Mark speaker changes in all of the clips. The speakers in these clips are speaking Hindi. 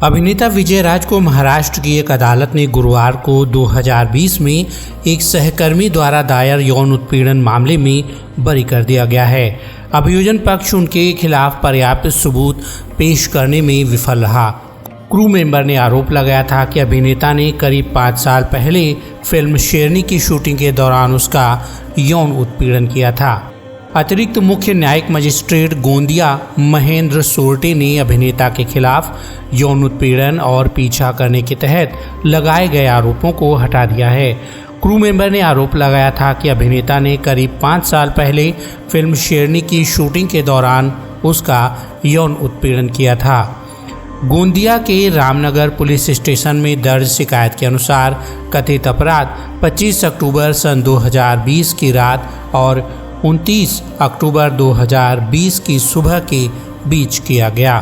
Speaker 1: अभिनेता विजय राज को महाराष्ट्र की एक अदालत ने गुरुवार को 2020 में एक सहकर्मी द्वारा दायर यौन उत्पीड़न मामले में बरी कर दिया गया है। अभियोजन पक्ष उनके खिलाफ पर्याप्त सबूत पेश करने में विफल रहा। क्रू मेंबर ने आरोप लगाया था कि अभिनेता ने करीब 5 साल पहले फिल्म शेरनी की शूटिंग के दौरान उसका यौन उत्पीड़न किया था। अतिरिक्त मुख्य न्यायिक मजिस्ट्रेट गोंदिया महेंद्र सोरटे ने अभिनेता के खिलाफ यौन उत्पीड़न और पीछा करने के तहत लगाए गए आरोपों को हटा दिया है। क्रू मेंबर ने आरोप लगाया था कि अभिनेता ने करीब 5 साल पहले फिल्म शेरनी की शूटिंग के दौरान उसका यौन उत्पीड़न किया था। गोंदिया के रामनगर पुलिस स्टेशन में दर्ज शिकायत के अनुसार कथित अपराध 25 अक्टूबर सन 2020 की रात और 29 अक्टूबर 2020 की सुबह के बीच किया गया।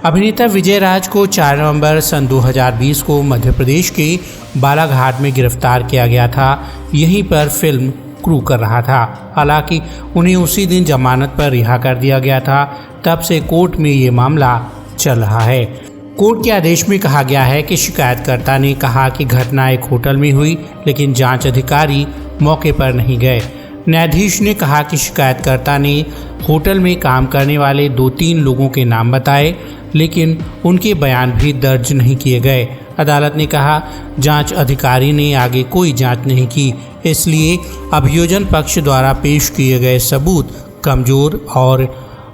Speaker 1: अभिनेता विजय राज को 4 नवंबर सन 2020 को मध्य प्रदेश के बालाघाट में गिरफ्तार किया गया था। यहीं पर फिल्म क्रू कर रहा था। हालांकि उन्हें उसी दिन जमानत पर रिहा कर दिया गया था। तब से कोर्ट में ये मामला चल रहा है। कोर्ट के आदेश में कहा गया है कि शिकायतकर्ता ने कहा कि घटना एक होटल में हुई, लेकिन जांच अधिकारी मौके पर नहीं गए। न्यायाधीश ने कहा कि शिकायतकर्ता ने होटल में काम करने वाले 2-3 लोगों के नाम बताए, लेकिन उनके बयान भी दर्ज नहीं किए गए। अदालत ने कहा जांच अधिकारी ने आगे कोई जांच नहीं की, इसलिए अभियोजन पक्ष द्वारा पेश किए गए सबूत कमजोर और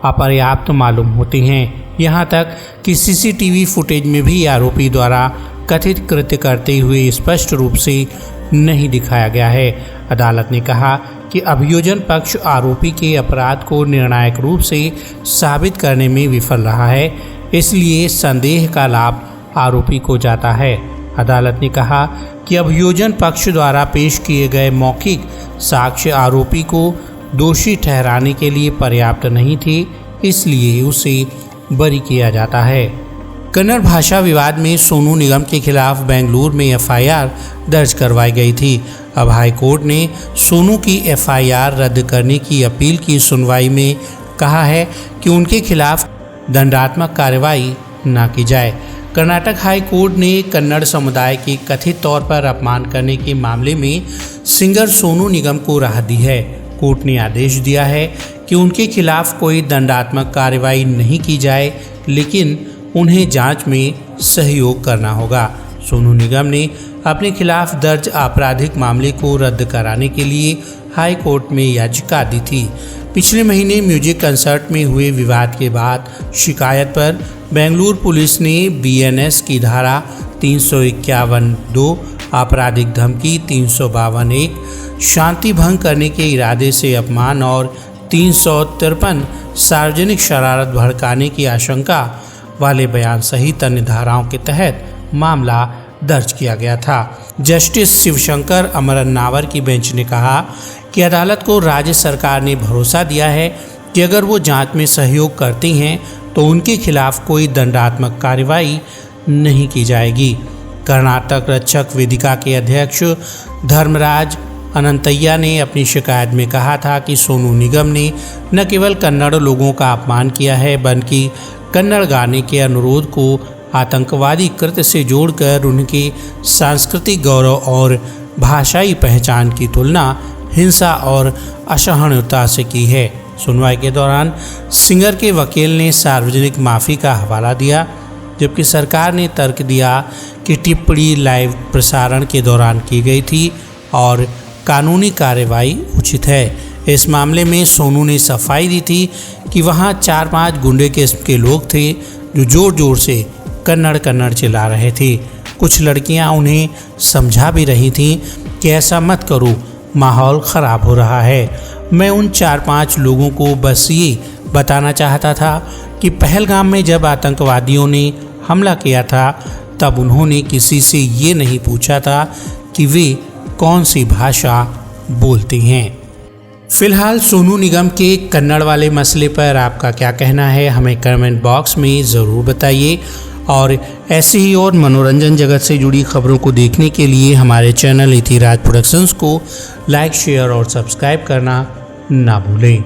Speaker 1: अपर्याप्त मालूम होते हैं। यहाँ तक कि सीसीटीवी फुटेज में भी आरोपी द्वारा कथित कृत्य करते हुए स्पष्ट रूप से नहीं दिखाया गया है। अदालत ने कहा कि अभियोजन पक्ष आरोपी के अपराध को निर्णायक रूप से साबित करने में विफल रहा है, इसलिए संदेह का लाभ आरोपी को जाता है। अदालत ने कहा कि अभियोजन पक्ष द्वारा पेश किए गए मौखिक साक्ष्य आरोपी को दोषी ठहराने के लिए पर्याप्त नहीं थे, इसलिए उसे बरी किया जाता है। कन्नड़ भाषा विवाद में सोनू निगम के खिलाफ बेंगलुरु में एफआईआर दर्ज करवाई गई थी। अब हाई कोर्ट ने सोनू की एफआईआर रद्द करने की अपील की सुनवाई में कहा है कि उनके खिलाफ दंडात्मक कार्रवाई न की जाए। कर्नाटक हाई कोर्ट ने कन्नड़ समुदाय के कथित तौर पर अपमान करने के मामले में सिंगर सोनू निगम को राहत दी है। कोर्ट ने आदेश दिया है कि उनके खिलाफ कोई दंडात्मक कार्रवाई नहीं की जाए, लेकिन उन्हें जांच में सहयोग करना होगा। सोनू निगम ने अपने खिलाफ दर्ज आपराधिक मामले को रद्द कराने के लिए हाई कोर्ट में याचिका दी थी। पिछले महीने म्यूजिक कंसर्ट में हुए विवाद के बाद शिकायत पर बेंगलुरु पुलिस ने बीएनएस की धारा 351(2), आपराधिक धमकी 352(1), शांति भंग करने के इरादे से अपमान और 353 सार्वजनिक शरारत भड़काने की आशंका वाले बयान सहित अन्य धाराओं के तहत मामला दर्ज किया गया था। जस्टिस शिवशंकर अमरनावर की बेंच ने कहा कि अदालत को राज्य सरकार ने भरोसा दिया है कि अगर वो जांच में सहयोग करती हैं तो उनके खिलाफ कोई दंडात्मक कार्रवाई नहीं की जाएगी। कर्नाटक रक्षक वेदिका के अध्यक्ष धर्मराज अनंतैया ने अपनी शिकायत में कहा था कि सोनू निगम ने न केवल कन्नड़ लोगों का अपमान किया है, बल्कि कन्नड़ गाने के अनुरोध को आतंकवादी कृत्य से जोड़कर उनके सांस्कृतिक गौरव और भाषाई पहचान की तुलना हिंसा और असहिष्णुता से की है। सुनवाई के दौरान सिंगर के वकील ने सार्वजनिक माफ़ी का हवाला दिया, जबकि सरकार ने तर्क दिया कि टिप्पणी लाइव प्रसारण के दौरान की गई थी और कानूनी कार्रवाई उचित है। इस मामले में सोनू ने सफाई दी थी कि वहां 4-5 गुंडे किस्म के लोग थे जो जोर जोर से कन्नड़ चिल्ला रहे थे। कुछ लड़कियां उन्हें समझा भी रही थीं कि ऐसा मत करो, माहौल ख़राब हो रहा है। मैं उन 4-5 लोगों को बस ये बताना चाहता था कि पहलगाम में जब आतंकवादियों ने हमला किया था तब उन्होंने किसी से ये नहीं पूछा था कि वे कौन सी भाषा बोलते हैं। फिलहाल सोनू निगम के कन्नड़ वाले मसले पर आपका क्या कहना है, हमें कमेंट बॉक्स में ज़रूर बताइए। और ऐसे ही और मनोरंजन जगत से जुड़ी खबरों को देखने के लिए हमारे चैनल इतिराज प्रोडक्शंस को लाइक, शेयर और सब्सक्राइब करना ना भूलें।